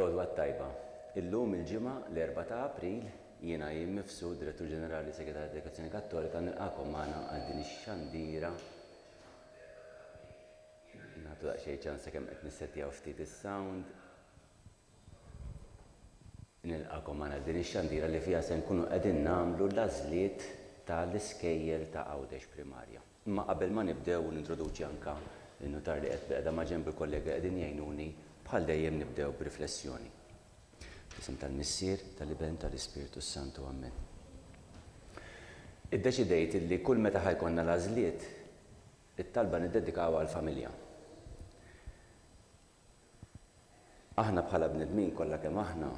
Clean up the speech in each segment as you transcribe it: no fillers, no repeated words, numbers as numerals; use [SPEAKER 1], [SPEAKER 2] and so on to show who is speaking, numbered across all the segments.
[SPEAKER 1] L-għodwa tajba. Illum il-ġimgħa l-4 ta' April jiena Jim Mifsud, Direttur Ġenerali Segretarju Edukazzjoni Kattolika, nilqakom magħna għal din ix-xandira. Nagħtu daqsxejn ċans sakemm qed nissettjaw ftit is-sound. Nilqakom magħna din ix-xandira li fiha se nkunu qegħdin nagħmlu l-għażliet tal-iskejjel ta' Għawdex Primarja. Imma qabel ma nibdew nintroduċi anke n-notar li qed qiegħda ma' ġenb il-kollega qegħdin jgħinuni bħal dejjem nibdew b'riflessjoni. Isem tal-Missier, tal-Iben, tal-Ispiritu Santu, Amen. Iddeċidejt li kull meta ħajkonna l-għażliet, it-talba niddedikaw għall-familja. Aħna bħala bnedmin kollha kemm aħna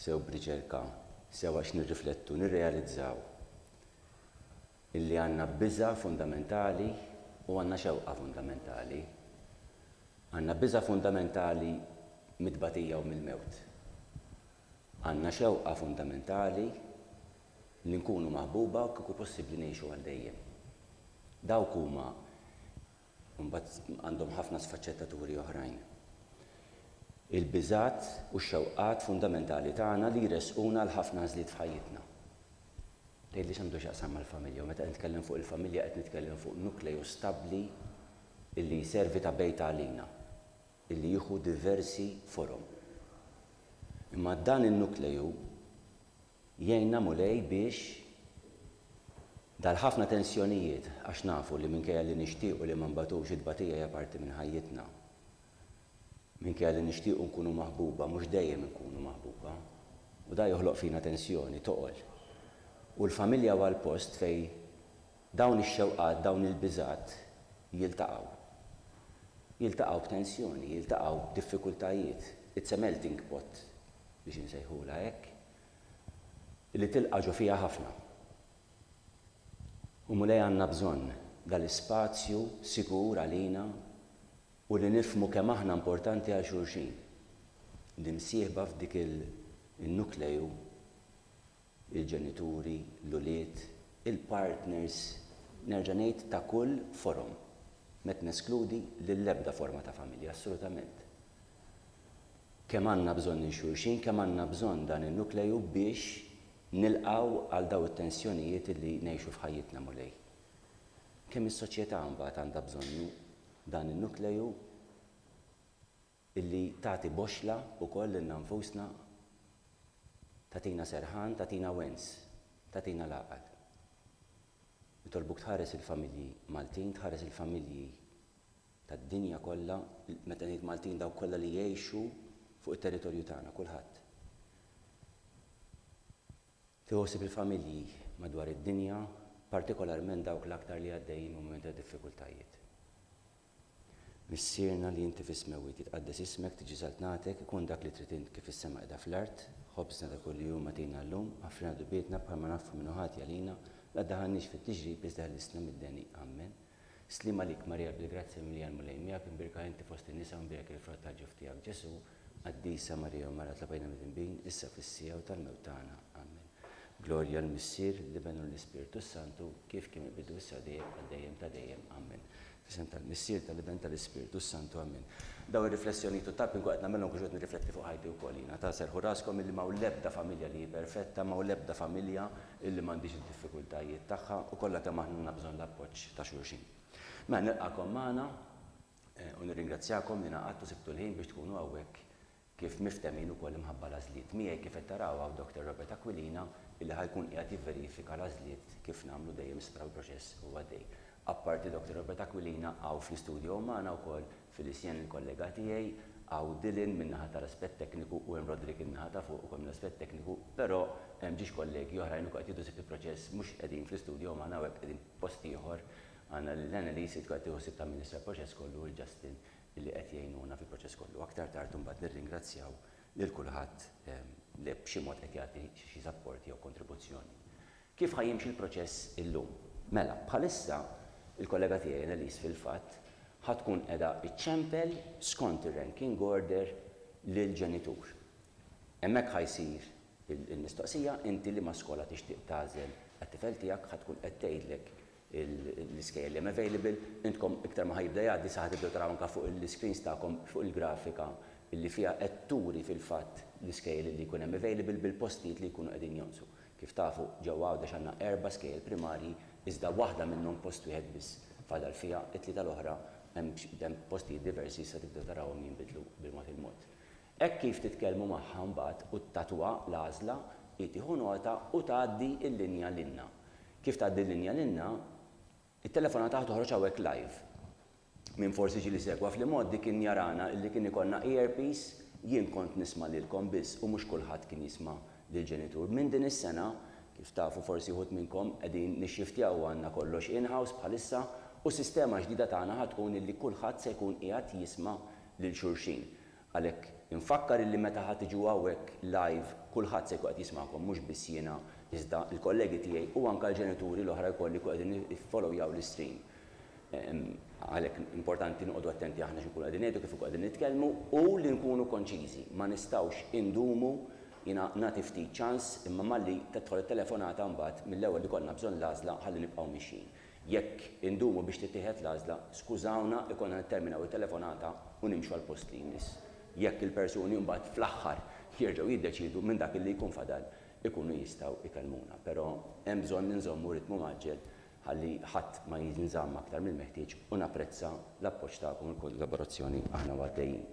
[SPEAKER 1] sew b'riċerka, sew għax nirriflettu, nirrealizzaw illi għandna biża' fundamentali u għandna xewqa fundamentali. Għandna biża' fundamentali mid-tbatija u mill-mewt. Għandna xewqa fundamentali li nkunu maħbuba u kieku possibbli ngħixu għal dejjem. Dawk huma mbagħad għandhom ħafna sfaċċettaturi oħrajn. Il-biżat u x-xewqat fundamentali tagħna li jresquna l-ħafna għażliet f'ħajjitna. Tgħidli x'għandu x'jaqsam mal-familja u meta nitkellem fuq il-familja qed nitkellem fuq nukleju stabbli illi jservi ta' bejt għalina, illi jieħu diversi forom. Imma dan in-nukleju jgħinna mulej biex dal-ħafna tensjonijiet għax nafu li minkejja li nixtiequ li ma nbatux id-tbatija hija parti minn ħajjitna. Minkejja li nixtiequ nkunu maħbuba, mhux dejjem nkunu maħbuba. U da joħloq fina tensjoni, toqol. U l-familja huwa l-post fej dawn ix-xewqat, dawn il-biżat jiltaqgħu. Jiltaqgħu b'tensjoni, jiltaqgħu b'diffikultajiet. It's a melting pot biex insejħula hekk, li tilqa' ġo fiha ħafna. U mulej għandna bżonn dal-ispazju sigur għalina u li nifhmu kemm aħna importanti għal xulxin. Li msieħba f'dik il-nukleju, il-ġenituri, l-uliet, il-partners, nerġa' ngħid ta' kull forom. Met neskludi lill-ebda forma ta' familja, assolutament. Kemm għandna bżonn xulxin, kemm għandna bżonn dan in-nukleju biex nilqgħu għal daw it-tensjonijiet li ngħixu f'ħajjitna mulej. Kemm is-soċjetà mbagħad għandha bżonnu dan in-nukleju illi tagħti boxla wkoll lil nfusna, tagħtina serħan, tagħtina wens, tagħtina l-għaqal. Nitolbuk tħares il-familji Maltin, tħares il-familji tad-dinja kollha, meta ngħid Maltin dawk kollha li jgħixu fuq it-territorju tagħna, kulħadd. Tiħossib il-familji madwar id-dinja, partikolarment dawk l-aktar li għaddejjin mument ta' diffikultajiet. Missierna li inti fis-smewit jitqaddes ismek, tiġi saltnatek, ikun dak li trid int kif is-sema qiegħda fl-art, ħobsna ta' kuljum matina llum, ħafrina dubietna bħalma nafu minnu ħati għalina, la daħannix fit-tiġrib iżda l-isna mid-deni, Amen. Slima lik Marija bil-grazzja miljan mulej miegħek, imbirka inti fost in-nisa u mbirek il-frott tal-ġuf tiegħek Ġesu, qaddisa Marija u Mara tlabajna mid-inbin, issa fis-sija u tal-mewt tagħna, Amen. Glorja l-Missier, l-Iben u l-Ispiritu Santu, kif kien ibidu issa dejjem għal dejjem ta' dejjem, Amen. Fisem tal-Missier, tal-Iben tal-Ispiritu Santu, Amen. Daw ir-riflessjonijiet u tab inkun qed nagħmilhom kux qed nirrifletti fuq ħajti wkoll jiena ta' serħu raskom illi ma' l-ebda familja li perfetta, ma' l-ebda familja illi m'għandix id-diffikultajiet tagħha u kollha kemm aħna bżonn l-appoġġ ta' xulxin. Ma nilqakom magħna u nirringrazzjakom li naqgħodtu sibtu l-ħin biex tkunu hawnhekk kif miftemin ukoll imħabba l-għażliet. Miegħi kif qed taraw hawn Dr. Robert Aquilina illi ħajkun qiegħed jivverifika l-għażliet kif nagħmlu dejjem istra l-proċess huwa dej. Apparti Dr. Robert Aquilina għaw fl-istudju magħna wkoll Felicien il-kollega tiegħi, għaw Dylan min-naħa tal-aspett tekniku u hemm Rodrik in-naħa ta' fuq ukoll mill-aspett tekniku, però hemm ġiex kollegi oħrajn ukoll qed jiddu il-proċess mhux qegħdin fl-istudju magħna u qegħdin post ieħor għandna l-Annalise qed tieħu sib tal-Ministra proċess kollu u l-Justin illi qed jgħinuna fil-proċess kollu. Aktar tard imbagħad nirringrazzjaw lil kulħadd li b'xi mod qed jagħti xi sapporti jew kontribuzzjoni. Kif ħajjimxi l-proċess illum? Mela, bħalissa il-kollega tiegħi Annalise fil-fatt ħatkun qiegħda iċċempel skont ir-ranking order lill-ġenitur. Hemmhekk ħajsir il-mistoqsija inti li ma' skola tixtieq tagħżel għat-tifel tiegħek ħatkun qed tgħidlek l-iskejjel li hemm available, intkom iktar ma ħajibda jgħaddi sa ħatibdew taraw anke fuq il-screens tagħkom fuq il-grafika illi fiha qed turi fil-fatt l-iskejjel li jkun hemm available bil-postijiet li jkunu qegħdin jonsu. Kif tafu ġewwa Għawdex għandna 4 skejjel primarji iżda waħda minnhom post wieħed biss. Fadal fiha it-tlieta l-oħra hemm postijiet diversi sa tibdew tarawhom jinbidlu bil-mod il-mod. Hekk kif titkellmu magħha mbagħad u tatwa l-għażla tieħu nota u tgħaddi l-linja lilna. Kif tgħaddi l-linja lilna, it-telefonata toħroġ hawnhekk live. Min forsi ġili segwa fl-modi kien jarana illi kien ikollna earpiece jien kont nisma' lilkom biss u mhux kulħadd kien jisma' lill-ġenitur. Minn din is-sena, kif tafu forsi wħud minnkom qegħdin nixxiftjaw għandna kollox in-house bħalissa u sistema ġdida tagħna ħad tkun illi kulħadd se jkun qiegħed jisma' lil xulxin. Għalhekk infakkar illi meta ħadd tiġu hawnhekk live kulħadd se jkun qed jisma'kom mhux biss jiena iżda l-kollegi tiegħi u anke l-ġenituri l-oħra jkolli qegħdin jiffollowjaw l-stream. Għalhekk importanti noqogħdu attenti aħna x'inkunu qegħdin ngħidu kif ukoll qegħdin nitkellmu u li nkunu konċiżi. Ma nistgħux indumu jiena nagħti ftit ċans imma malli tidħol it-telefonata mbagħad mill-ewwel li kollna bżonn l-għażla ħalli nibqgħu mixjin. Jekk indumu biex tittieħed l-għażla, skużawna ikollna nitterminaw it-telefonata u nimxu għall post li jmiss. Jekk il-persuni mbagħad fl-aħħar jerġgħu jiddeċiedu minn dak li jkun fadal ikunu jistgħu ikellmuna. Però hemm bżonn ninżommu ritmu maġġel ħalli ħadd ma jinżamm aktar mill-meħtieġ u napprezza l-appoġġ tagħkom u l-kollaborazzjoni aħna għaddejjin.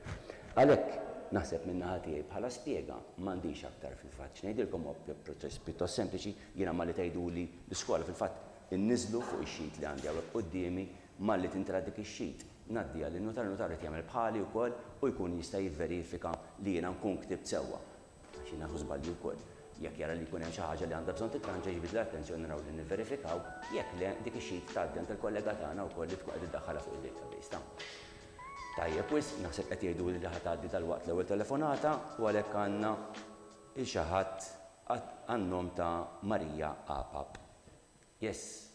[SPEAKER 1] Għalhekk naħseb minn naħa tiegħi bħala spjega m'għandix aktar fil-fatt ngħidilkom proċess pjuttost sempliċi jiena malli tgħiduli l-iskola fil-fatt inniżlu fuq ix-xit li għandi hawnhekk qudiemi malli tintra dik ix-xit ngħaddiha lin-notar qed jagħmel bħali wkoll u jkun jista' jivverifika li jiena nkun ktibt sewwa. Għax jiena żbalji wkoll. Jekk jara li jkun hemm xi ħaġa li għandha bżonn titranġa jibid l-attenzjoni naraw li nivverifikaw, jekk le dik ix-xit tgħaddi għand il-kollega tagħna wkoll li tkun qed iddaħħalha fuq il-database. Tajjeb wis naħseb qed jgħidu li ħadd tgħaddi tal-waqt l-ewwel telefonata u għalhekk għandna il xi ħadd għan-nom ta' Marija Apap. Yes.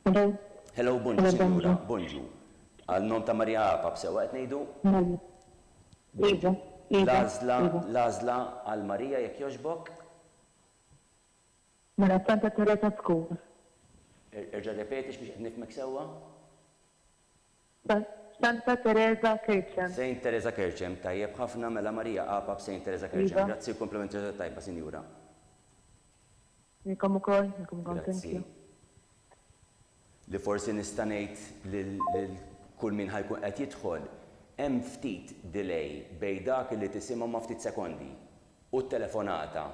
[SPEAKER 1] Hello, bonġu, Sinjura, bonġu. Għal-nom ta' Marija Apap sewa qed ngħidu? L-għażla għal Marija jekk jogħġbok?
[SPEAKER 2] Mela Santa Teresa School.
[SPEAKER 1] Erġa' repetix biex qed nifhmek sewwa?
[SPEAKER 2] Santa Teresa Kirchen.
[SPEAKER 1] Saint Teresa Kirchen, tajjeb ħafna mela Marija Apap Saint Teresa Kirchen. Grazzi u komplimenti tajba, Sinjura.
[SPEAKER 2] Nikom ukoll,
[SPEAKER 1] Grazzi. Li forsi nista' ngħid lil kull min ħajkun qed jidħol hemm ftit delay bejn dak li tisimgħu ma' ftit sekondi u t-telefonata.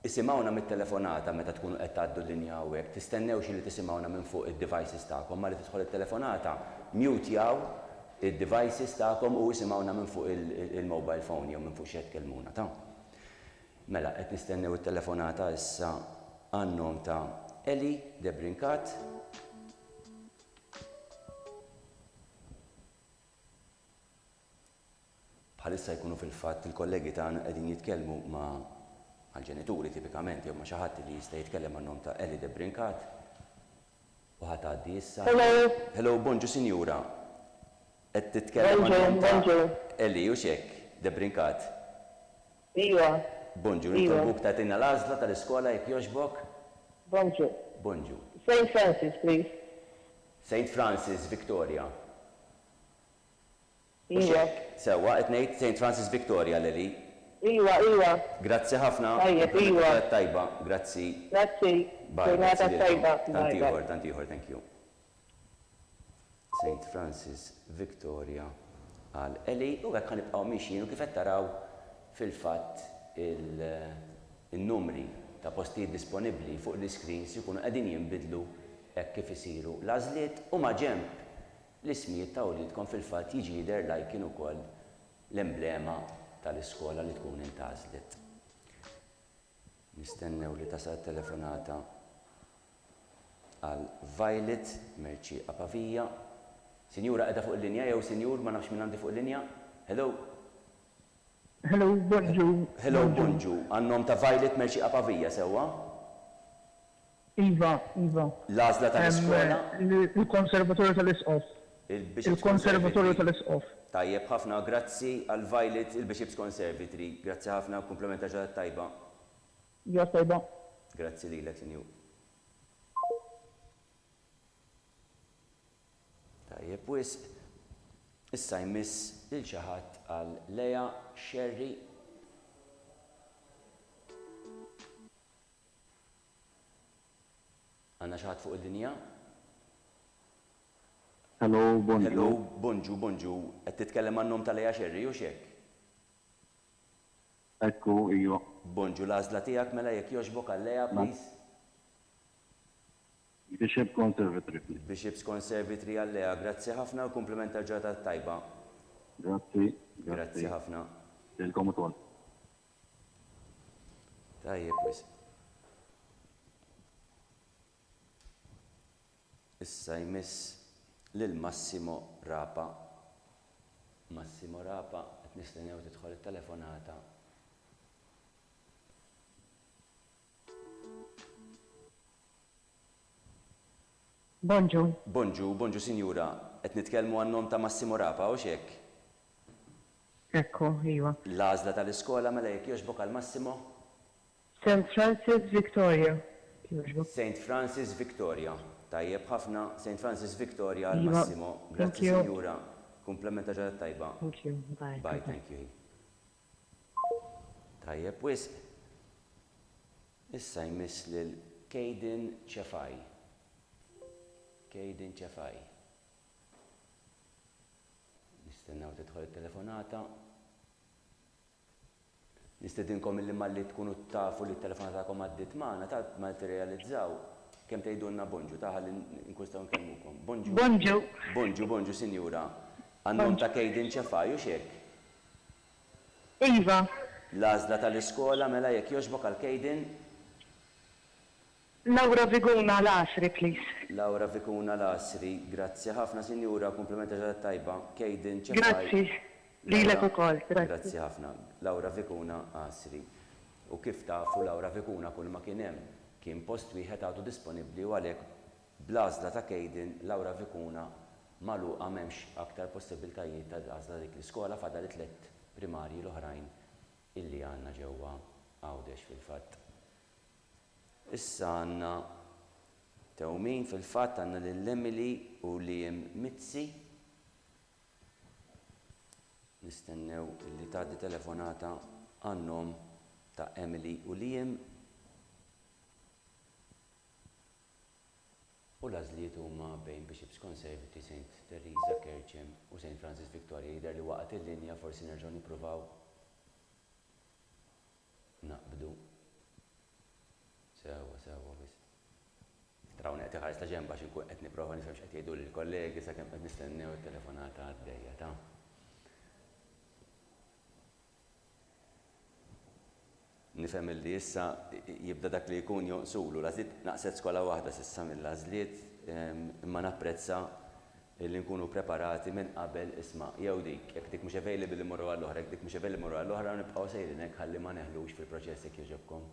[SPEAKER 1] Isimgħuna mit-telefonata meta tkunu qed tgħaddu l-linja hawnhekk, tistennewx li tisimgħuna minn fuq id-devices tagħkom, ma li tidħol it-telefonata mutejaw id-devices tagħkom u isimgħuna minn fuq il-mobile phone jew minn fuq xi tkellmuna ta'. Mela qed nistennew it-telefonata issa għan-nom ta' Eli Debrinkat. Bħalissa jkunu fil-fatt il-kollegi tagħna qegħdin jitkellmu mal-ġenituri tipikament jew ma' xi ħadd li jista' jitkellem għan-nom ta' Eli Debrinkat. U ħadd għaddi issa. Hello, bonġu Sinjura. Qed titkellem għan-nom ta' Eli u x'hekk Debrinkat.
[SPEAKER 2] Iva.
[SPEAKER 1] Bonġu, nitolbuk tagħtina l-għażla tal-iskola jekk jogħġbok?
[SPEAKER 2] Bonġu.
[SPEAKER 1] Bonġu.
[SPEAKER 2] St. Francis, please.
[SPEAKER 1] St. Francis, Victoria.
[SPEAKER 2] Iva.
[SPEAKER 1] Sewa, qed ngħid St. Francis Victoria Lili.
[SPEAKER 2] Iva.
[SPEAKER 1] Grazzi ħafna.
[SPEAKER 2] Tajjeb, iva.
[SPEAKER 1] Tajba, grazzi.
[SPEAKER 2] Grazzi.
[SPEAKER 1] Bye.
[SPEAKER 2] Ġurnata tajba.
[SPEAKER 1] Tant ieħor, thank you. St. Francis Victoria għal Eli u hekk ħanibqgħu mixjin u kif qed taraw fil-fatt il-numri ta' postijiet disponibbli fuq l-iscreens jkunu qegħdin jinbidlu hekk kif isiru l-għażliet u ma' ġenb l-ismijiet ta' wliedkom fil-fatt jiġi jidher lajkin ukoll l-emblema tal-iskola li tkun intgħażlet. Nistennew li tasal telefonata għal Violet Merċi Apavija. Sinjura qiegħda fuq il-linja jew Sinjur ma nafx min għandi fuq il-linja? Hello.
[SPEAKER 2] Hello, bonġu.
[SPEAKER 1] Hello, bonġu. Għan-nom ta' Violet Merċi Apavija sewwa?
[SPEAKER 2] Iva.
[SPEAKER 1] L-għażla tal-iskola?
[SPEAKER 2] Il-Konservatorju tal-Isqof. Il-Konservatorju tal-Isqof.
[SPEAKER 1] Tajjeb ħafna, grazzi għal Violet il-Bishops Conservatory. Grazzi ħafna, komplimenta ġadat tajba.
[SPEAKER 2] Ja tajba.
[SPEAKER 1] Grazzi lilek, Sinjur. Tajjeb, wis Issa jmiss lil xi ħadd għal Lea Sherry. Għandna xi ħadd fuq il-linja?
[SPEAKER 3] Hello, bonġu.
[SPEAKER 1] Hello, bonġu. Qed titkellem għan-nom ta' Lea Sherry u x'hekk?
[SPEAKER 3] Ekku, iju.
[SPEAKER 1] Bonġu, l-għażla tiegħek mela jekk jogħġbok għal Lea, please.
[SPEAKER 3] Bishop Conservatory, please.
[SPEAKER 1] Bishop's Conservatory għal Lea, grazzi ħafna u kumpliment tal-ġurnata tajba. Grazzi ħafna.
[SPEAKER 3] Tilkom ukoll.
[SPEAKER 1] Tajjeb wis. Issa jmiss lil Massimo Rapa. Massimo Rapa, qed nistennew tidħol it-telefonata.
[SPEAKER 2] Bonġu.
[SPEAKER 1] Bonġu, sinjura, qed nitkellmu għan-nom ta' Massimo Rapa u x'hekk?
[SPEAKER 2] Ekku, iva.
[SPEAKER 1] L-għażla tal-iskola mela jekk jogħġbok għal Massimo?
[SPEAKER 2] St. Francis Victoria.
[SPEAKER 1] St. Francis Victoria. Tajjeb ħafna, St. Francis Victoria għal
[SPEAKER 2] Iva.
[SPEAKER 1] Massimo. Grazzi,
[SPEAKER 2] Thank you.
[SPEAKER 1] sinjura. Komplementa ġadat tajba.
[SPEAKER 2] Thank you. Bye.
[SPEAKER 1] Bye, thank you. Tajjeb, wis. Issa jmiss lil Kaden Ċefaj. Kaden Ċefaj. Nistennaw tidħol it-telefonata. Nistedinkom illi malli tkunu tafu li t-telefonatakom għaddit maħna, ta' ma t-realizzaw kem tgħidulna bonġu, taħal nkwistaw nkellmukom. Bonġu, sinjura. Għannom ta' Kaden Ċefaj u x'hekk?
[SPEAKER 2] Iva.
[SPEAKER 1] L-għażla tal-iskola mela jekk jogħġbok għal Kaden?
[SPEAKER 2] Laura Viguna Lasri, please.
[SPEAKER 1] Laura Viguna Lasri, grazzi ħafna sinjura, komplimenta ġadat tajba. Kaden Ċefaj.
[SPEAKER 2] Grazzi. Lilek ukoll,
[SPEAKER 1] Grazzi ħafna. Laura Viguna Asri. U kif tafu Laura Viguna kull ma kien hemm kien post wieħed għadu disponibbli u għalhekk bl-għażla ta' Kaden Laura Viguna magħluqa m'hemmx aktar possibbiltajiet ta' għażla dik l-iskola fadal it-tliet primarji l-oħrajn illi għandna ġewwa Għawdex fil-fatt. Issa għandna tewmin fil-fatt għandna lill-Emily u Liam Mizzi. Nistennew li tgħaddi telefonata għannom ta' Emily u Liam. U l-għażliet huma bejn Bishop's Conservatory, St. Teresa Kirchhem u St. Francis Victoria. Jidher li waqgħet il-linja forsi nerġgħu nippruvaw naqbdu. Sewa biss. Trawna qed iħares ta' ġenba xi nkun qed nipprova nifhem x'qed jgħidu lill-kollegi sakemm qed nistennew it-telefonata għaddejja ta'. Nifhem li issa jibda dak li jkun jonqsulu, l-għażliet naqset skola waħda s'issa mill-għażliet imma napprezza li nkunu preparati minn qabel isma' jew dik, jekk dik mhux available imorru għall-oħra, jekk dik mhux available imorru għall-oħra nibqgħu sejrin hekk ħalli ma neħlux fil-proċess jekk jogħġobkom.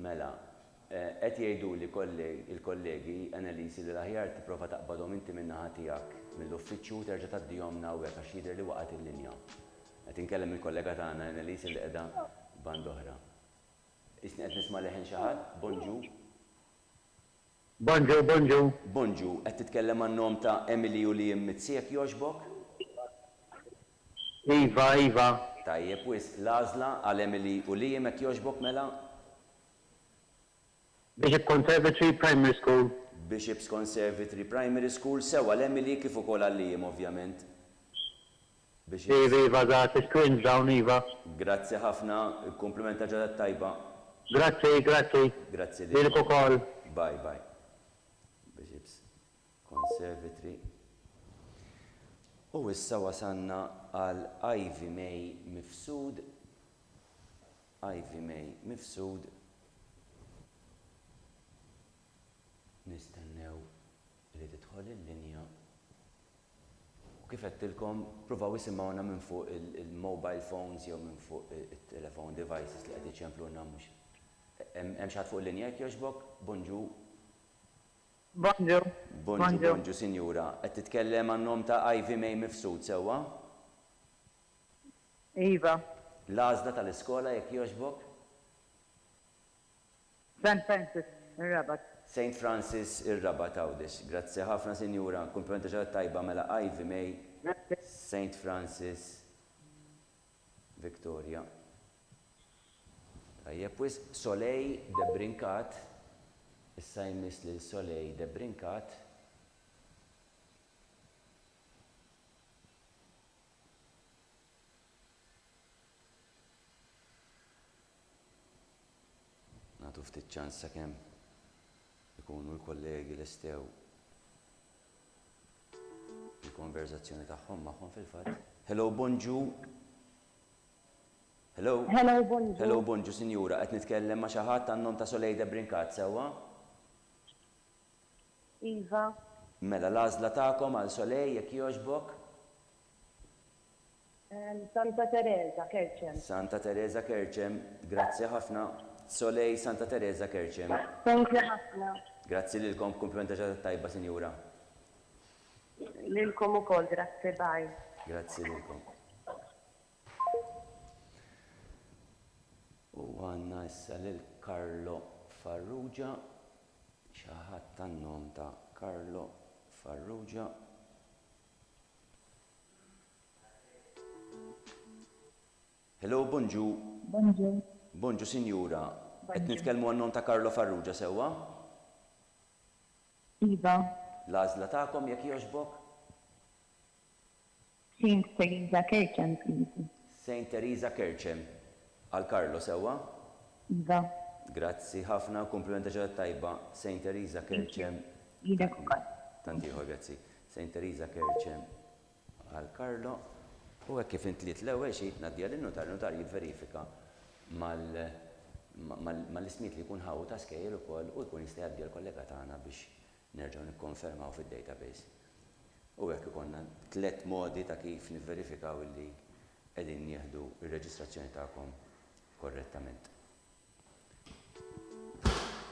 [SPEAKER 1] Mela, qed jgħidu li il-kollegi Annalisi li l-aħjar tipprova taqbadhom inti min-naħa tiegħek mill-uffiċċju terġa' tgħaddihom hawnhekk għax jidher li waqgħet il-linja. Qed inkellem il-kollega tagħna Annalisi li qiegħda band oħra. Isni qed nisma' leħen xi ħadd, bonġu. Bonġu, qed titkellem għan-nom ta' Emily u Liam Mizzi jekk jogħġbok?
[SPEAKER 3] Iva.
[SPEAKER 1] Tajjeb wis l-għażla għal Emily u Liam jekk jogħġbok mela?
[SPEAKER 3] Bishop Conservatory Primary School.
[SPEAKER 1] Bishop's Conservatory Primary School, sewa l-Emily kif ukoll għal-Liam ovvjament.
[SPEAKER 3] Iva, zaħt, screens dawn, Iva.
[SPEAKER 1] Grazzi ħafna, komplimenta ġadat tajba.
[SPEAKER 3] Grazzi. Lilek ukoll.
[SPEAKER 1] Bye. Bishop's Conservatory. U issa wasanna għal Ivy May Mifsud. Nistennew li tidħol il-linja. U kif qedtilkom pruvaw isimgħuna minn fuq il-mobile phones jew minn fuq it-telephone devices li qed iċempluna mhux. Hemm xi ħadd fuq il-linja jekk jogħġbok? Bonġu. Bonġu, sinjura. Qed titkellem għan-nom ta' Ivy May Mifsud sewwa?
[SPEAKER 2] Iva.
[SPEAKER 1] L-għażla tal-iskola jekk jogħġbok?
[SPEAKER 2] St. Francis, Rabat.
[SPEAKER 1] St. Francis ir-raba tawdex. Grazzi ħafna Sinjura, kumplimenta ġurnata tajba mela Ivy May, St. Francis, Victoria. Tajjeb wis Soleil de Brincat, issa jmiss lil Soleil de Brincat. Nagħtu ftit ċans sakemm ikunu l-kollegi l-istew il-konverzazzjoni tagħhom magħhom fil-fatt. Hello, bonjour. Hello.
[SPEAKER 4] Hello, bonjour.
[SPEAKER 1] Hello, bonjour, Sinjura. Qed nitkellem ma' xi ħadd għan-nom ta' Soleil de Brincat sewwa?
[SPEAKER 4] Iva.
[SPEAKER 1] Mela l-għażla tagħkom għal Soleil jekk jogħġbok?
[SPEAKER 4] Santa Teresa, Kerċem.
[SPEAKER 1] Santa Teresa Kerċem, grazzi ħafna. Soleil Santa Teresa Kerċem.
[SPEAKER 4] Thank you ħafna.
[SPEAKER 1] Grazzi lilkom, kumplimenta ġurnata tajba, Sinjura.
[SPEAKER 4] Lilkom ukoll, grazzi, bye.
[SPEAKER 1] Grazzi lilkom. U għanna issa lil Carlo Farrugia, xi ħadd tan-nom ta' Carlo Farrugia. Hello, bonjour.
[SPEAKER 4] Bonjour.
[SPEAKER 1] Bonġu, Sinjura. Qed nitkellmu għan-nom ta' Carlo Farrugia sewwa?
[SPEAKER 4] Iva.
[SPEAKER 1] L-għażla tagħkom jekk jogħġbok?
[SPEAKER 4] Saint Teresa Kerċem, please.
[SPEAKER 1] Saint Teresa Kerċem. Għal Carlo sewwa?
[SPEAKER 4] Iva.
[SPEAKER 1] Grazzi ħafna, kumplimenta ġurnata tajba. Saint Teresa Kerċem.
[SPEAKER 4] Idek ukoll.
[SPEAKER 1] Tantiħu, grazzi. Saint Teresa Kerċem għal Carlo. U hekk kif intliet l-ewwel xi tnaddija lin-notar, notar jivverifika mal-ismiet li jkun ħawu ta' skejjel ukoll u jkun jista' jgħaddi l-kollega tagħna biex nerġgħu nikkonfermaw fid-database. U hekk ikollna 3 modi ta' kif nivverifikaw illi qegħdin nieħdu r-reġistrazzjoni tagħkom korrettament.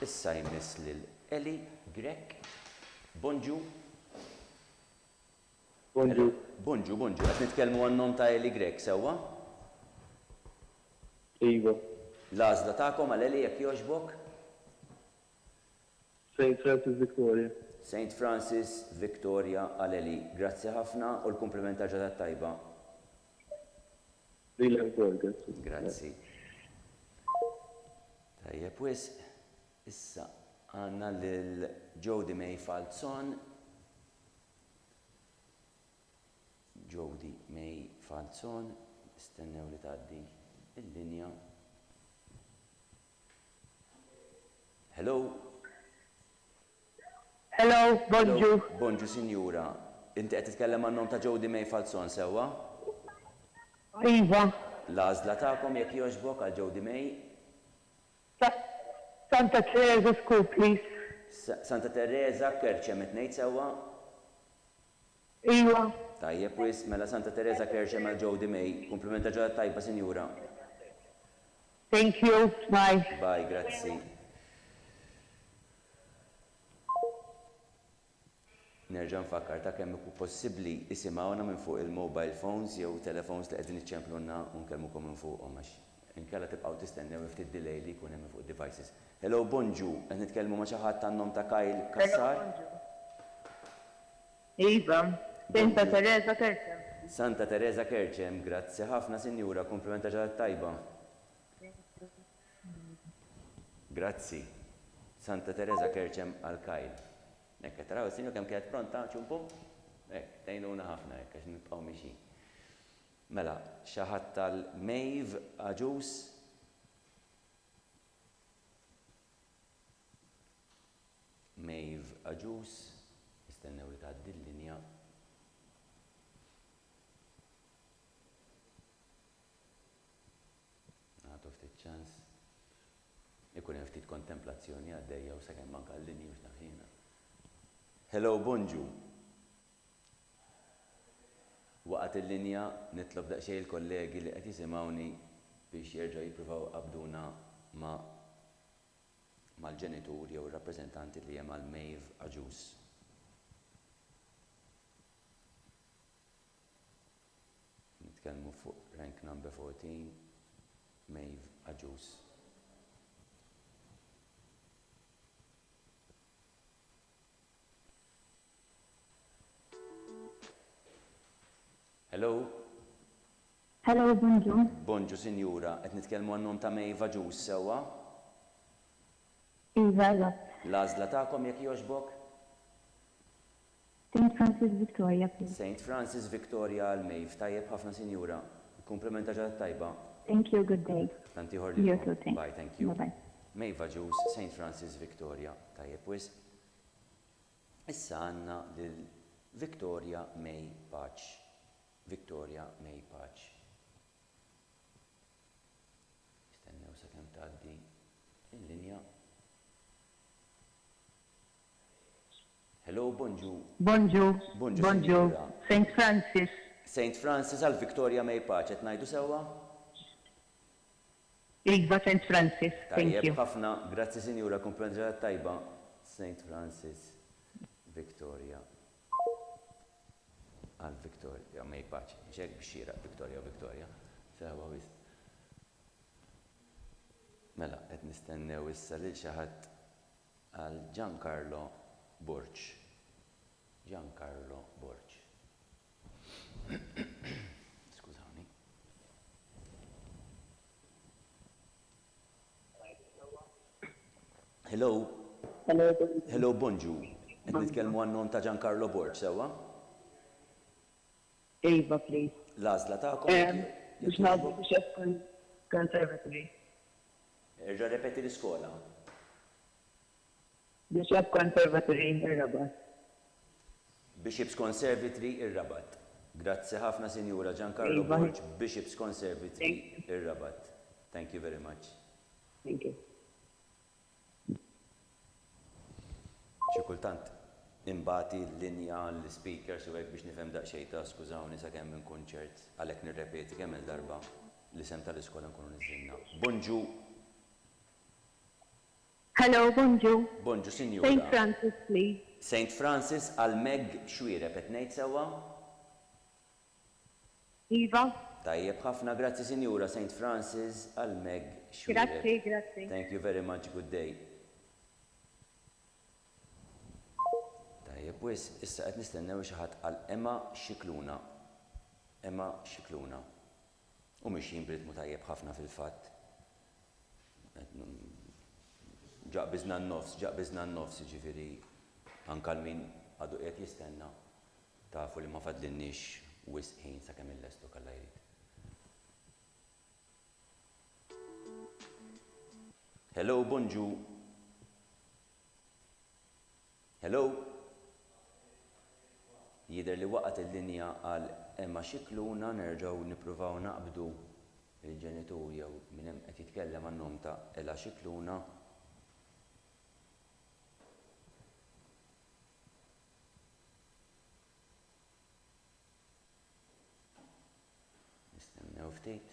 [SPEAKER 1] Issa jmiss lil Eli Grek. Bonġu.
[SPEAKER 3] Bonjour.
[SPEAKER 1] Bonġu, bonġu. Qed nitkellmu għan-nom ta' Eli Grek sewwa?
[SPEAKER 3] Iva.
[SPEAKER 1] L-għażla tagħkom għal Eli jekk jogħġbok?
[SPEAKER 3] St. Francis Victoria.
[SPEAKER 1] St. Francis Victoria għal Eli. Grazzi ħafna u l-kumpliment ta' ġurnata tajba.
[SPEAKER 3] Lilek ukoll, grazzi.
[SPEAKER 1] Grazzi. Tajjeb wis, issa għandna lil Jody May Falzon. Jody May Falzon, istennew li tgħaddi il-linja. Hello.
[SPEAKER 2] Hello, bonjour.
[SPEAKER 1] Bonġu, Sinjura. Inti qed titkellem għan-nom ta' Jody May Falzon sewwa?
[SPEAKER 2] Iva.
[SPEAKER 1] L-għażla tagħkom jekk jogħġbok għal Jody May?
[SPEAKER 2] Santa Teresa School, please.
[SPEAKER 1] Santa Teresa Kerċem qed ngħid sewwa?
[SPEAKER 2] Iva.
[SPEAKER 1] Tajjeb wis, mela Santa Teresa Kerċem għal Jody May. Kumplimenta ġurnata tajba, Sinjura.
[SPEAKER 2] Thank you. Bye.
[SPEAKER 1] Bye, grazzi. Nerġa' nfakkar ta' kemm ikun possibbli isimgħuna minn fuq il-mobile phones jew telefons li qegħdin iċċemplunna u nkellmukom minn fuqhom għax inkella tibqgħu tistennew ftit delay li jkun hemm fuq devices. Hello, bonġu, qed nitkellmu ma' xi ħadd tan-nom ta' Kyle Kassar.
[SPEAKER 2] Iva. Santa Teresa Kerċem.
[SPEAKER 1] Santa Teresa Kerċem, grazzi ħafna, Sinjura, kumplimenta ġurnata tajba. Grazzi. Santa Teresa Kerċem għal Kyle. Ekk, taraw, s-sinju kem kienet pronta, ċumpum? Ekk, tajnuna ħafna, ekk, għax nibqaw miexi. Mela, xaħat tal-Maeve Aġus. Maeve Aġus. Istennew li tgħaddi l-linja. Nagħtu ftit ċans. Ikun hemm ftit kontemplazzjoni għaddejja u sakemm manka l-linji biex nafħina. Hello, bonġu. Waqt il-linja nitlob daqsxejn il-kollegi li qed jisimgħuni biex jerġgħu jippruvaw qabduna mal-ġenitur jew ir-rappreżentanti li hemm għall-Maeve Aġus. Nitkellmu fuq rank number 14, Maeve Aġus. Hello?
[SPEAKER 4] Hello, bonjour.
[SPEAKER 1] Bonġu, sinjura, qed nitkellmu għan-nom ta' Mejva Ġus sewwa?
[SPEAKER 4] Iva, eżatt.
[SPEAKER 1] L-għażla tagħkom jekk jogħġbok?
[SPEAKER 4] St. Francis Victoria, please.
[SPEAKER 1] St. Francis Victoria għal-Mejv, tajjeb ħafna sinjura. Komplimenta ġad tajba.
[SPEAKER 4] Thank you, good day.
[SPEAKER 1] Tanti ħor
[SPEAKER 4] You too, thanks.
[SPEAKER 1] Bye, thank you.
[SPEAKER 4] Bye-bye.
[SPEAKER 1] Mejva Ġus, St. Francis Victoria, tajjeb wis. Issa għandna lil Victoria May Patch. Victoria May Patch. Istennew sakemm tgħaddi il-linja. Hello, bonġu.
[SPEAKER 2] Bonjour.
[SPEAKER 1] Bonjour,
[SPEAKER 2] Bonjour.
[SPEAKER 1] signora.
[SPEAKER 2] St. Francis.
[SPEAKER 1] St. Francis għal Victoria May Patch, qed ngħidu sewwa?
[SPEAKER 2] Iva, St. Francis. Thank
[SPEAKER 1] Tajjeb
[SPEAKER 2] you.
[SPEAKER 1] ħafna, grazzi sinjura, komplimenta tajba. St. Francis Victoria. Għal Victoria May Patch. Ġek bixxira Victoria. Sewa wis. Mela, qed nistennew issa lil xi ħadd għal Giancarlo Borch. Giancarlo Borch. Skużawni. Hello. Hello, bonġu. Qed nitkellmu għan-nom ta' Giancarlo Borch sewwa?
[SPEAKER 2] Iva, please.
[SPEAKER 1] L-għażla tagħkom?
[SPEAKER 2] Biex nagħbu biex conservatory.
[SPEAKER 1] Erġa' repeti l-iskola.
[SPEAKER 2] Bishop Conservatory ir-Rabat.
[SPEAKER 1] Bishops Conservatory ir-Rabat. Grazzi ħafna Sinjura Giancarlo
[SPEAKER 2] Iva.
[SPEAKER 1] Borch, Bishops Conservatory ir-Rabat. Thank you very much.
[SPEAKER 2] Thank you.
[SPEAKER 1] Xi kultant imbagħti l-linja l-speakers u hekk biex nifhem daqsxejn ta' skużawni sakemm minn kunċert għalhekk nirrepeti kemm il-darba l-isem tal-iskola nkunu niżilna. Bonġu,
[SPEAKER 2] Hello, bonjour.
[SPEAKER 1] bonġu
[SPEAKER 2] St.
[SPEAKER 1] Sinjura.
[SPEAKER 2] Francis, please.
[SPEAKER 1] St. Francis għal Meg Xwiere qed ngħid sewwa?
[SPEAKER 2] Iva.
[SPEAKER 1] Tajjeb ħafna grazzi Sinjura St. Francis għal Meg Xwiere.
[SPEAKER 2] Grazie.
[SPEAKER 1] Thank you very much, good day. Tajjeb, wis, issa qed nistennew xi ħadd għal Emma Xikluna. Emma Xikluna. U mixjin b'ritmu tajjeb ħafna fil-fatt. Ġaqbiżna n-nofs, jiġifieri anke min għadu qed jistenna tafu li ma fadlinniex wisq ħin sakemm illestu kollha jrid. Hello, bonġu. Hello. Jidher li waqgħet il-linja għal Emma Xikluna nerġgħu nippruvaw naqbdu il-ġenitur jew min hemm qed jitkellem għan-nom ta' Ela Xikluna. Nistennew ftit.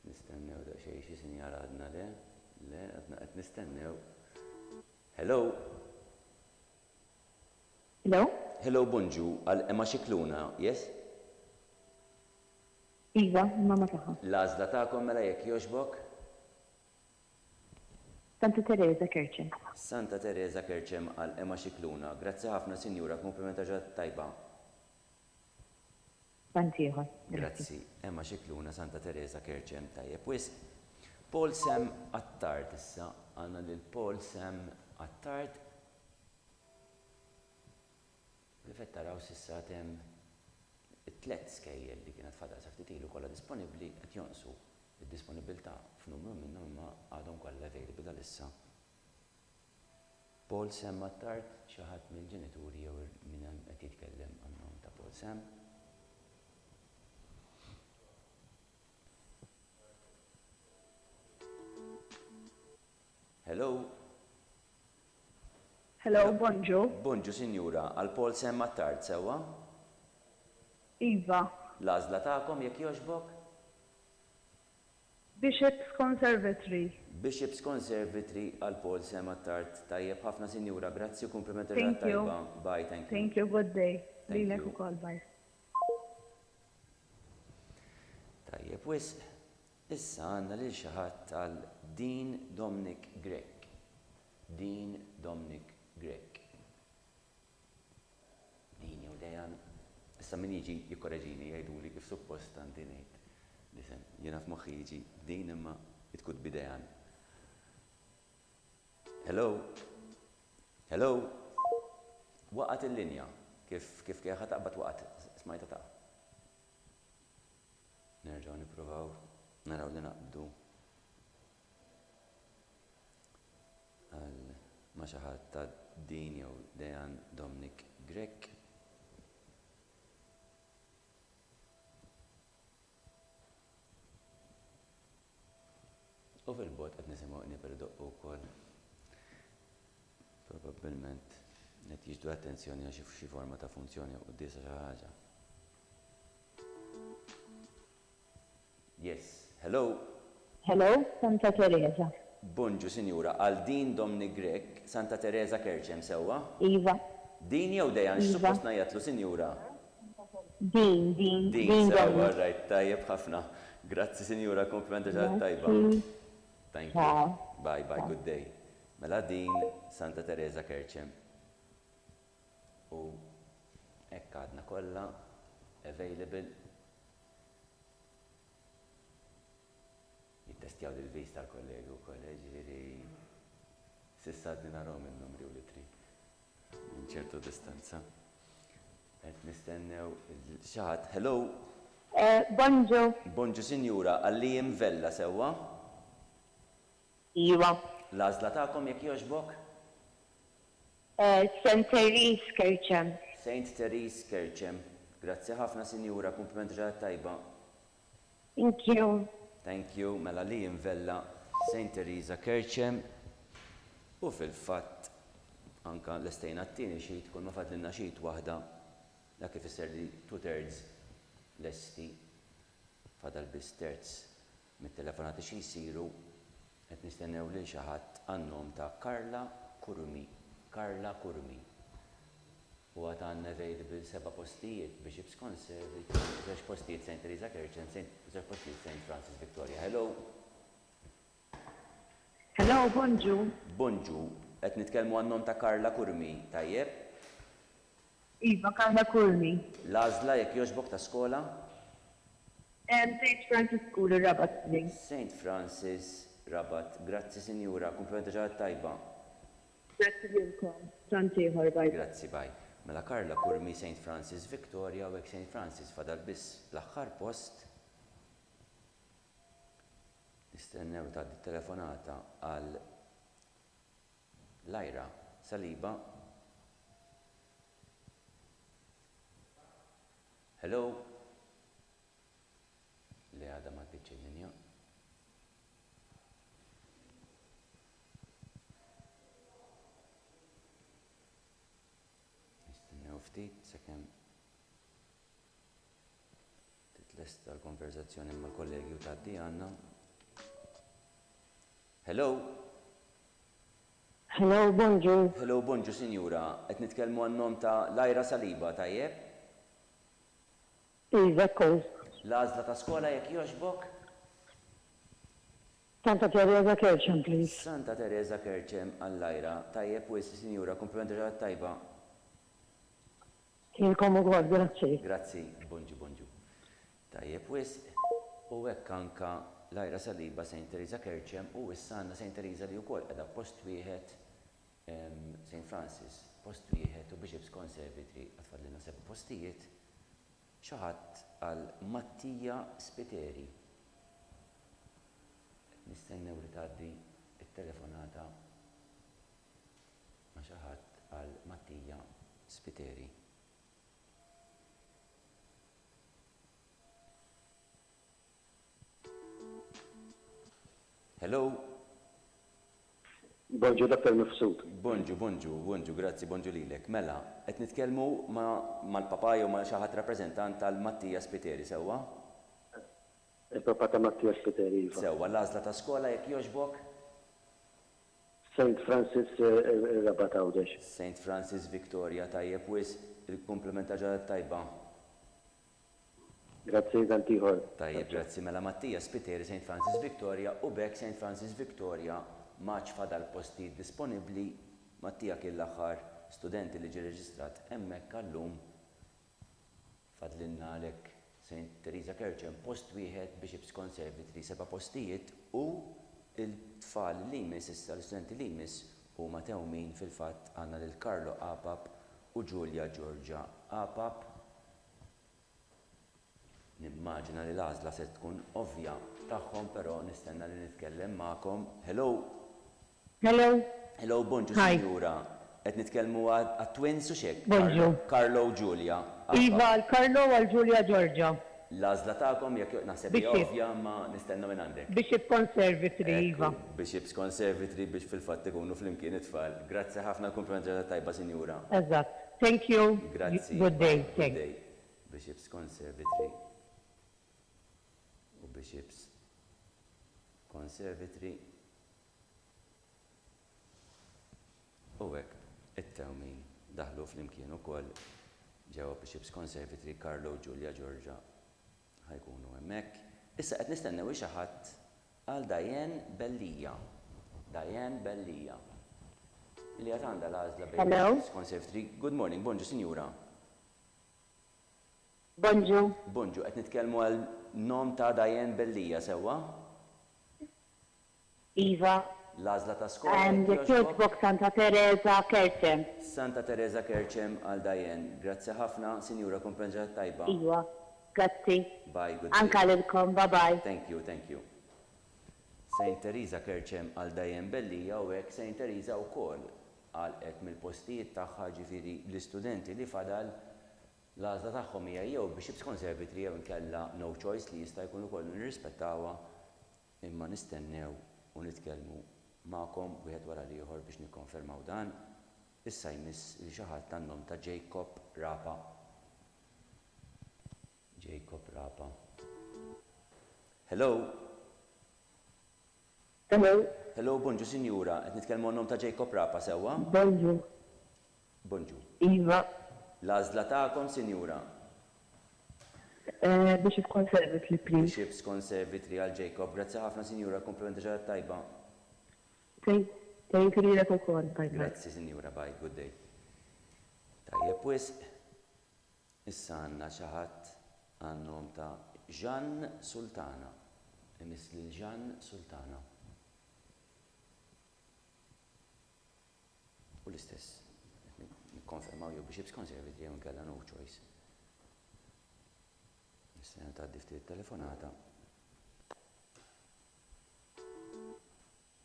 [SPEAKER 1] Nistennew daqsxejn xi sinjal għadna le għadna qed nistennew. Hello.
[SPEAKER 4] Hello?
[SPEAKER 1] Hello, bonġu, għal Emma Xikluna, yes?
[SPEAKER 4] Iva, mama taħħa.
[SPEAKER 1] L-għażla tagħkom mela jekk jogħġbok?
[SPEAKER 4] Santa Teresa Kirchen.
[SPEAKER 1] Santa Teresa Kerċem għal Emma Xikluna. Grazzi ħafna Sinjura, komplimenta ġad tajba.
[SPEAKER 4] Santieħor.
[SPEAKER 1] Grazzi. Emma Xikluna, Santa Teresa Kerċem tajjeb. Wis, Paul Sam Attard issa, għandna lil Paul Sam Attard. Kif taraw s'issa hemm it-tlet skejjel li kienet fadal sa ftit ilu kollha disponibbli qed jonqsu id-disponibilità f'numru minnhom imma għadhom kollha available għalissa. Paul Sam Attard, xi ħadd mill-ġenituri jew min hemm qed jitkellem għan-nom ta' Paul Sam. Hello.
[SPEAKER 2] Hello, bonjour.
[SPEAKER 1] Bonġu, Sinjura, għal Paul Sam Attard sewwa?
[SPEAKER 2] Iva.
[SPEAKER 1] L-għażla tagħkom jekk jogħġbok?
[SPEAKER 2] Bishop's Conservatory.
[SPEAKER 1] Bishops Conservatory għal Paul Sema Tart. Tajjeb ħafna sinjura, grazzi u komplimenti
[SPEAKER 2] Thank you.
[SPEAKER 1] tajba. Bye, thank you.
[SPEAKER 2] Thank you, good day.
[SPEAKER 1] Thank
[SPEAKER 2] Lilek
[SPEAKER 1] you.
[SPEAKER 2] ukoll, bye.
[SPEAKER 1] Tajjeb, issa għandna lil xi ħadd għal Dean Dominic Grek. Dean Dominic Grek. Dean jew Dejan. Issa min jiġi jikkoreġini jgħiduli kif suppost għandi ngħid. Listen, jiena f'moħħi jiġi Dean imma it could be Dejan. Hello? Hello? Waqat il-linja. Kif kieħa taqbad waqat, smajta ta' nerġaw nippruvaw, naraw li naqbdu għal ma' xi ħadd ta' Dean jew Dejan Dominic Grek. U fil-bot qed nisimgħu niperdoqqu wkoll. Probabbilment qed jiġdu attenzjoni għal xi forma ta' funzjoni u disa xi ħaġa. Yes, hello.
[SPEAKER 4] Hello, Santa Teresa.
[SPEAKER 1] Bonġu, sinjura, għal Dean Dominic Grek, Santa Teresa Kerċem sewwa.
[SPEAKER 4] Iva.
[SPEAKER 1] Dean jew Dejan,
[SPEAKER 4] Iva.
[SPEAKER 1] x'suppost ngħidlu, sinjura?
[SPEAKER 4] Din
[SPEAKER 1] Dean sewwa,
[SPEAKER 4] Dominic.
[SPEAKER 1] right, tajjeb ħafna. Grazzi, sinjura, komplimenti ġad tajba.
[SPEAKER 4] Grazzi.
[SPEAKER 1] Thank you.
[SPEAKER 4] Ciao.
[SPEAKER 1] Bye, bye, good day. Mela Dean Santa Teresa Kerċem. U hekk għadna kollha available. Jittestjaw il-vis tal-kollegi u kolleġi sissa għadni narhom il-numri u litri. Minn ċertu distanza. Qed nistennew xi ħadd. Hello,
[SPEAKER 4] Bonġu.
[SPEAKER 1] bonġu sinjura, għalli Vella sewwa.
[SPEAKER 4] Iva.
[SPEAKER 1] L-għażla tagħkom jekk jogħġbok?
[SPEAKER 4] St. Therese Kirchen.
[SPEAKER 1] St. Therese Kerċem. Grazzi ħafna sinjura, komplimenti ġad tajba.
[SPEAKER 4] Thank you.
[SPEAKER 1] Thank you, mela li Vella St. Teresa Kerċem. U fil-fatt anka l-estejna t-tieni xit, kull ma fadlilna xit waħda, dak kif isser li 2/3 lesti fadal biss terz mit-telefonati xi jsiru qed nistennew lil xi ħadd għan-nom ta' Karla Kurmi. Karla Kurmi. U għad għandna available 7 postijiet Bishops Conservatory, 3 postijiet St. Teresa Kerċem, 3 postijiet St. Francis Victoria. Hello.
[SPEAKER 2] Hello, bonġu.
[SPEAKER 1] Bonġu, qed nitkellmu għan-nom ta' Karla Kurmi, tajjeb?
[SPEAKER 2] Iva, Karla Kurmi.
[SPEAKER 1] L-għażla jekk jogħġbok ta' skola?
[SPEAKER 2] St. Francis School, Rabat.
[SPEAKER 1] St. Francis Rabat. Grazzi sinjura, komplimenti ġad tajba.
[SPEAKER 2] Grazzi lilkom. Santiħor, bye.
[SPEAKER 1] Grazzi, baj. Mela Karla Kurmi St. Francis Victoria u hekk St. Francis fadal biss l-aħħar post. Nistennew tgħaddi telefonata għal Lajra Saliba. Hello. Li għadha ma tgħidx il-linja. Nistennew ftit sakemm titlesta l-konverzazzjoni mal-kollegi u tgħaddi għandna. Hello.
[SPEAKER 4] Hello, bonġu.
[SPEAKER 1] Hello, bonġu sinjura. Qed nitkellmu għan-nom ta' Lajra Saliba, tajjeb?
[SPEAKER 4] Iva, kol.
[SPEAKER 1] L-għażla ta' skola jekk jogħġbok?
[SPEAKER 4] Santa Teresa Kirchen, please.
[SPEAKER 1] Santa Teresa Kerċem għall-Lajra. Tajjeb wis, sinjura, komplimenti ġad tajba.
[SPEAKER 4] Kilkom u għad, grazzi.
[SPEAKER 1] Grazzi, bonġu, bonġu. Tajjeb wis, u hekk anka Lajra Saliba St. Teresa Kerċem u issa għandna St. Teresa li wkoll qiegħda post wieħed St. Francis, post wieħed u Bishops Conservatory għatfadlilna 7 postijiet. Xi ħadd għal Mattija Spiteri. Nistennew li tgħaddi t-telefonata ma' xi ħadd għal Mattija Spiteri. Hello.
[SPEAKER 3] Bonġu Dr. Mifsud.
[SPEAKER 1] Bonġu, grazzi, bonġu lilek. Mela, qed nitkellmu mal-papa jew ma' xi ħadd rappreżentant tal-Mattija Spiteri sewwa?
[SPEAKER 3] Il-papa ta' Mattia Spiteri.
[SPEAKER 1] Sewwa l-għażla ta' skola jekk jogħġbok?
[SPEAKER 3] St. Francis Rabat Għawdex.
[SPEAKER 1] St. Francis Victoria tajjeb wis il-komplement ta' ġadat tajba.
[SPEAKER 3] Grazzi tantiħor.
[SPEAKER 1] Tajjeb, grazzi mela Mattija Spiteri St. Francis Victoria u bekk St. Francis Victoria maċ fadal postijiet disponibbli. Mattija kien l-aħħar studenti li ġie reġistrat hemmhekk għallum fadlinna għalhekk St. Teresa Kerċem post wieħed Bishops Conservatory 7 postijiet u il-tfal li jmiss issa l-studenti li jmiss huma tewmin fil-fatt għandna lil Carlo Apap u Giulia Giorgia Apap. Nimmaġina li l-għażla se tkun ovvja tagħhom, però nistenna li nitkellem magħkom. Hello.
[SPEAKER 4] Hello.
[SPEAKER 1] Hello, bonġu
[SPEAKER 4] Hi.
[SPEAKER 1] Sinjura. Qed nitkellmu għat-twins u xek.
[SPEAKER 4] Bonġu.
[SPEAKER 1] Carlo u Giulia.
[SPEAKER 4] Iva, l-Karlo għal Giulia Giorgia.
[SPEAKER 1] L-għażla tagħkom jekk naħseb hija
[SPEAKER 2] Bixi.
[SPEAKER 1] ovvja ma nistenna minn għandek.
[SPEAKER 2] Bishop Conservatory, Iva.
[SPEAKER 1] Bishops Conservatory biex fil-fatt ikunu flimkien it-tfal. Grazzi ħafna l-kumpliment tajba, Sinjura.
[SPEAKER 2] Eżatt. Thank you.
[SPEAKER 1] Grazzi.
[SPEAKER 2] Good day.
[SPEAKER 1] Good
[SPEAKER 2] Thanks.
[SPEAKER 1] day. Bishops Conservatory. U Bishops Conservatory. U hekk it-tewmin daħlu flimkien ukoll ġewwa Bishops Conservatory Carlo u Giulia Giorgia ħajkunu hemmhekk. Issa qed nistennew xi ħadd għal Diane Bellija. Diane Bellija. Li qed għandha l-għażla bejn
[SPEAKER 4] Hello.
[SPEAKER 1] Bishops Conservatory. Good morning, bonġu Sinjura.
[SPEAKER 4] Bonġu.
[SPEAKER 1] Bonġu, qed nitkellmu għal nom ta' Diane Bellija sewwa?
[SPEAKER 4] Iva.
[SPEAKER 1] L-għażla ta' skola.
[SPEAKER 4] And the
[SPEAKER 1] jekk
[SPEAKER 4] Church
[SPEAKER 1] jogħġbok?
[SPEAKER 4] Box Santa Teresa Kerċem.
[SPEAKER 1] Santa Teresa Kerċem għal Diane. Grazzi ħafna, Sinjura, kumpliment tajba.
[SPEAKER 4] Iva. Grazzi.
[SPEAKER 1] Bye, good
[SPEAKER 4] Anka
[SPEAKER 1] day.
[SPEAKER 4] lilkom, bye bye.
[SPEAKER 1] Thank you, thank you. Saint Teresa Kerċem għal Diane Bellija u hekk Saint Teresa wkoll għalqet mill-postijiet tagħha ġifieri l-istudenti li fadal l-għażla tagħhom hija jew Bishops Conservatory jew inkella no choice li jista' jkun ukoll nirrispettawha imma nistennew u nitkellmu magħkom wieħed wara l-ieħor biex nikkonfermaw dan. Issa jmiss li xi ħadd tan-nom ta' Jacob Rapa. Jacob Rapa. Hello.
[SPEAKER 4] Hello.
[SPEAKER 1] Hello, bonġu Sinjura. Qed nitkellmu għan-nom ta' Jacob Rapa sewwa?
[SPEAKER 4] Bonġu.
[SPEAKER 1] Bonġu.
[SPEAKER 4] Iva.
[SPEAKER 1] L-għażla tagħkom, Sinjura.
[SPEAKER 4] Bishop Conservatory, please.
[SPEAKER 1] Bishops Conservatory għal Jacob. Grazzi ħafna, Sinjura, komplimenti ġarat tajba.
[SPEAKER 4] Thank you lilek ukoll, bye bye.
[SPEAKER 1] Grazzi, Sinjura, bye, good day. Tajjeb, wis, issa għandna xi ħadd għan-nom ta' Jean Sultana. Imiss lil Jean Sultana. U l-istess, nikkonfermaw jew Bishops Conservatory jew inkella no choice. Issa tgħaddi ftit telefonata.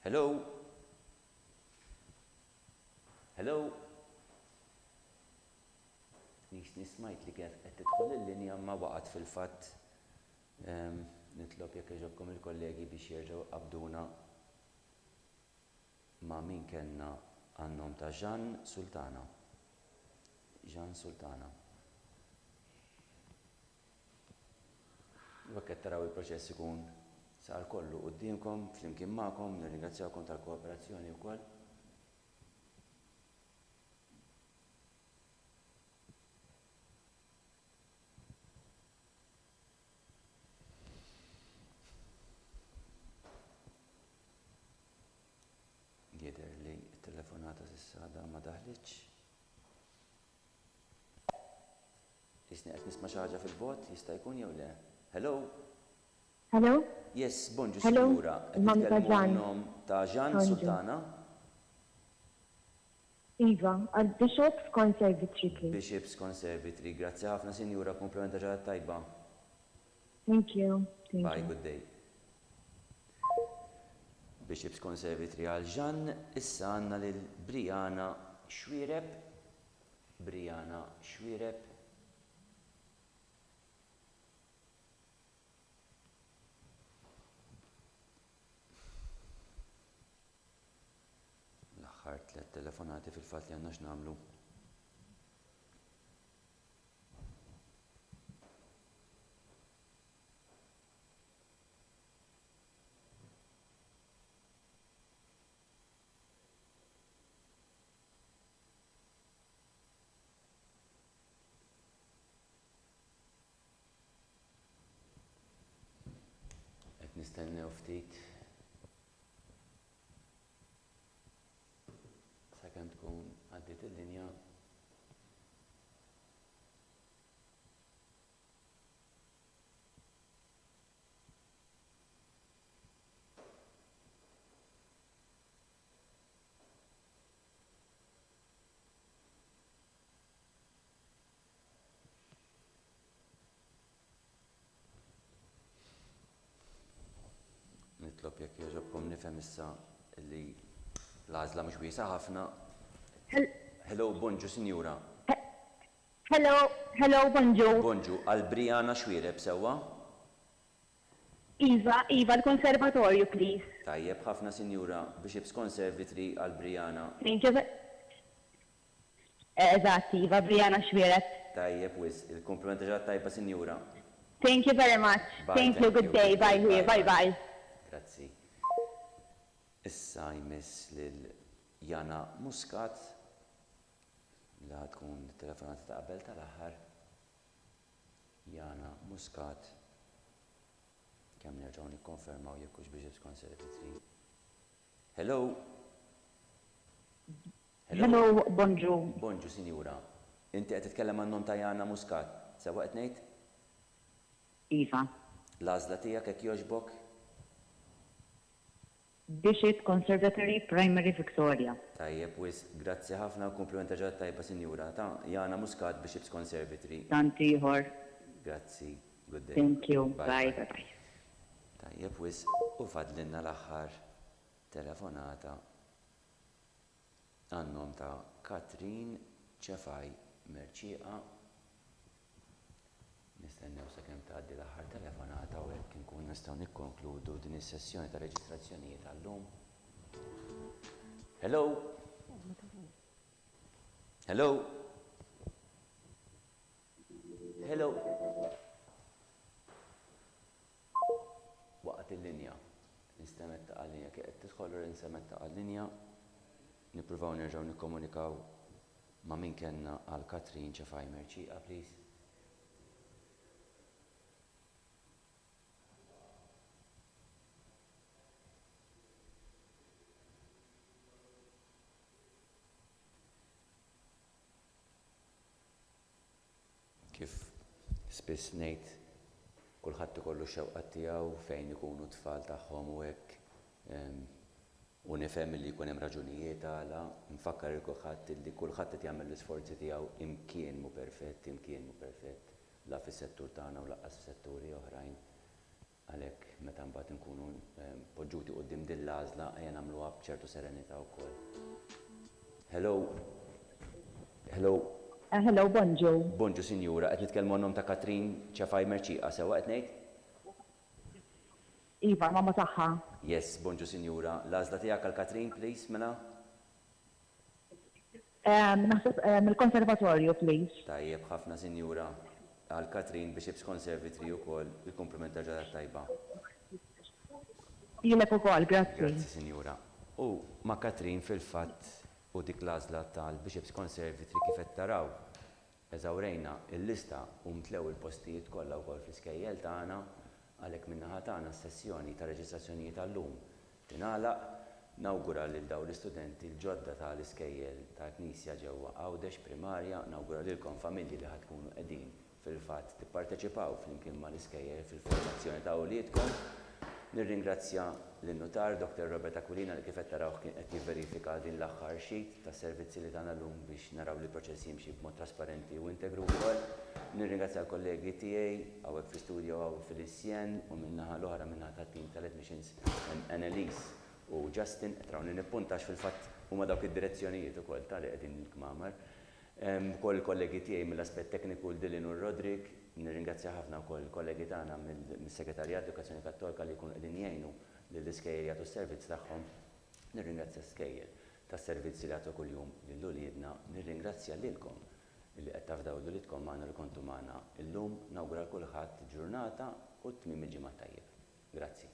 [SPEAKER 1] Hello? Hello? Nix nismajt li kif qed tidħol il-linja ma waqgħet fil-fatt nitlob jekk iġobkom il-kollegi biex jerġgħu qabduna ma' min kellna għan-nom ta' Jean Sultana. Jean Sultana. Qed taraw il-proċess ikun sar kollu qudiemkom flimkien magħkom, nirringrazzjawkom tal-kooperazzjoni wkoll. Jidher li t-telefonata s'issa għadha ma daħlitx. Isni qed nisma' xi ħaġa fil-bot, jista' jkun jew le. Hello?
[SPEAKER 4] Hello?
[SPEAKER 1] Yes, bonġu
[SPEAKER 4] Hello?
[SPEAKER 1] Sinjura. Qed
[SPEAKER 4] Mam ta'
[SPEAKER 1] nitkellmu
[SPEAKER 4] Jan.
[SPEAKER 1] għan-nom ta' Jean
[SPEAKER 4] Bonġu.
[SPEAKER 1] Sultana,
[SPEAKER 4] Iva, għal Bishop Conservatory, please.
[SPEAKER 1] Bishops Conservatory. Grazzi ħafna, Sinjura, komplimenta ġarat tajba.
[SPEAKER 4] Thank you. Thank
[SPEAKER 1] Bye,
[SPEAKER 4] you.
[SPEAKER 1] good day. Bishops Conservatory għal Jean, issa għandna lil Briana Xwireb. Briana Xwireb. L-aħħar 3 telefonati fil-fatt li għandna x'nagħmlu. Nistennew ftit. Sakemm tkun għaddiet il-linja. Nitlob jekk jogħġobkom nifhem issa li l-għażla mhux wiesa ħafna. Hello, bonġu, sinjura.
[SPEAKER 2] Hello, bonjour.
[SPEAKER 1] Bonġu, għal Briana Xwiereb sewwa?
[SPEAKER 2] Iva, l-konservatorju, please.
[SPEAKER 1] Tajjeb ħafna sinjura Bishops Conservatory għal Briana.
[SPEAKER 2] Thank you. Eżatt, Iva, Briana Xwieret.
[SPEAKER 1] Tajjeb wis, il-komplimenti ġat tajba sinjura.
[SPEAKER 2] Thank you very much.
[SPEAKER 1] Bye,
[SPEAKER 2] Thank you, good day. Bye here, bye.
[SPEAKER 1] Grazzi. Issa jmiss lil Jana Muscat la tkun telefonata ta' qabel tal-aħħar. Jana Muscat. Kemm nerġgħu nikkonfermaw jekk hux Bishops Conservatory. Hello.
[SPEAKER 2] Hello, bonjour.
[SPEAKER 1] Bonġu, sinjura. Inti qed titkellem għan-nom ta' Jana Muscat. Sewa qed ngħid?
[SPEAKER 2] Iva.
[SPEAKER 1] L-għażla tiegħek hekk jogħġbok?
[SPEAKER 2] Bishop Conservatory Primary Victoria.
[SPEAKER 1] Tajjeb wis, grazzi ħafna u komplimenta ġat tajba sinjura ta' Jana Muscat Bishops Conservatory.
[SPEAKER 2] Tanti ieħor.
[SPEAKER 1] Grazzi, good day.
[SPEAKER 2] Thank you. Bye.
[SPEAKER 1] Tajjeb wis, u fadlinna l-aħħar telefonata għannom ta' Katrin Ċefaj Merċieqa. Nistennew sakemm tgħaddi l-aħħar telefonata u hekk inkun nistgħu nikkonkludu din is-sessjoni ta' reġistrazzjonijiet għallum. Hello? Hello? Hello? Waqt il-linja. Nistemet ta' għal-linja. Kieq tidħol insemet ta' għal-linja. Nippruvaw nerġgħu nikkomunikaw ma' min kellna għal Katrin Ċefaj Merċieqa, please. Kif spiss ngħid kulħadd ikollu x-xewqat tiegħu fejn ikunu t-tfal tagħhom u hekk u nifhem li jkun hemm raġunijiet għala, nfakkar il kulħadd li kulħadd qed jagħmel l-isforzi tiegħu imkien mhu perfett, la fis-settur tagħna u laqqas f'setturi oħrajn. Għalhekk meta mbagħad inkunu poġġuti quddiem din l-għażla ejja nagħmluha b'ċertu serenità wkoll. Hello.
[SPEAKER 2] Hello, bonjour.
[SPEAKER 1] Bonġu, sinjura, qed nitkellmu għannom ta' Katrin Ċefaj Merċieqa sewwa qed ngħid?
[SPEAKER 2] Iva, mamma tagħha.
[SPEAKER 1] Yes, bonġu, sinjura. L-għażla tiegħek għal Katrin, please, mela?
[SPEAKER 2] Naħseb mill-konservatorju, please.
[SPEAKER 1] Tajjeb ħafna, sinjura. Għal Katrin Bishops Conservatory wkoll il-komplimenta ġara tajba.
[SPEAKER 2] Jilek ukoll, grazzi.
[SPEAKER 1] Grazzi, sinjura. U ma' Katrin fil-fatt u dik l-għażla tal-Bishops Conservatory kif qed taraw. Eżawrejna il-lista u mtlew il-postijiet kollha wkoll fl-iskejjel tagħna għalhekk min-naħa tagħna s-sessjoni ta' reġistrazzjonijiet għallum tingħalaq nawgura lil dawn l-istudenti l-ġodda tal-iskejjel ta' Knisja ġewwa Għawdex Primarja, nawgura lilkom familji li ħad tkunu qegħdin fil-fatt tipparteċipaw flimkien mal-iskejjel fil-formazzjoni ta' awliedkom. Nirringrazzja lin-notar Dr. Robert Aquilina li kif qed taraw kien qed jivverifika din l-aħħar sheet tas-servizzi li tagħna llum biex naraw li l-proċess jimxi b'mod trasparenti u integru wkoll. Nirringrazzja l-kollegi tiegħi hawnhekk fl-istudju hawn fil-Isjen u min-naħa l-oħra min-naħa tat-tim tal-admissions Annalise u Justin qed rawni nippuntax fil-fatt huma dawk id-direzzjonijiet ukoll tal qegħdin il-kmamar. Ukoll kollegi tiegħi mill-aspett tekniku l-Dilin u Rodrik. Nirringrazzja ħafna wkoll il-kollegi tagħna mis-Segretarjat Edukazzjoni Kattolika li jkunu qegħdin jgħinu lill-iskejjel jagħtu s-servizz tagħhom. Nirringrazzja s-skejjel tas-servizzi li għatu kuljum lill-uliedna. Nirringrazzja lilkom li qed tafdaw l-uliedkom magħna li kontu magħna illum. Nawgura kulħadd ġurnata u tmiem il-ġimgħa tajjeb. Grazzi.